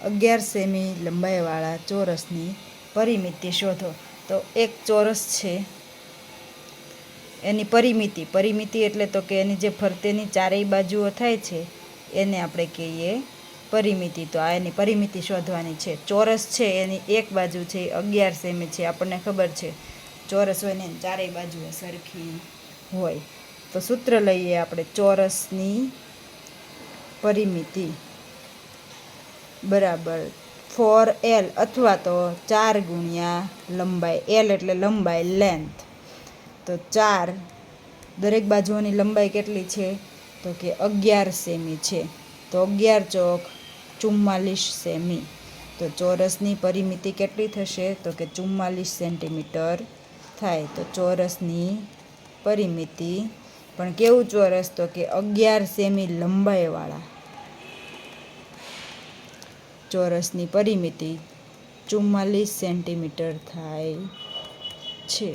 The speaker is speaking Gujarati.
11 સેમી લંબાઈવાળા ચોરસની પરિમિતિ શોધો. તો એક ચોરસ છે એની પરિમિતિ એટલે તો કે એની જે ફરતેની ચારેય બાજુઓ થાય છે એને આપણે કહીએ પરિમિતિ. તો આ એની પરિમિતિ શોધવાની છે. ચોરસ છે એની એક બાજુ છે 11 સેમી છે, આપણને ખબર છે ચોરસ હોય ને એની ચારેય બાજુઓ સરખી હોય. તો સૂત્ર લઈએ આપણે, ચોરસની પરિમિતિ બરાબર 4L અથવા તો 4 ગુણ્યા લંબાઈ. L એટલે લંબાઈ, લેન્થ. તો 4, દરેક બાજુઓની લંબાઈ કેટલી છે તો કે 11 સેમી છે. તો 11 ચોક 44 સેમી. તો ચોરસની પરિમિતિ કેટલી થશે તો કે 44 સેન્ટીમીટર થાય. તો ચોરસની પરિમિતિ, પણ કેવું ચોરસ તો કે 11 સેમી લંબાઈવાળા ચોરસની પરિમિતિ 44 સેન્ટીમીટર થાય છે.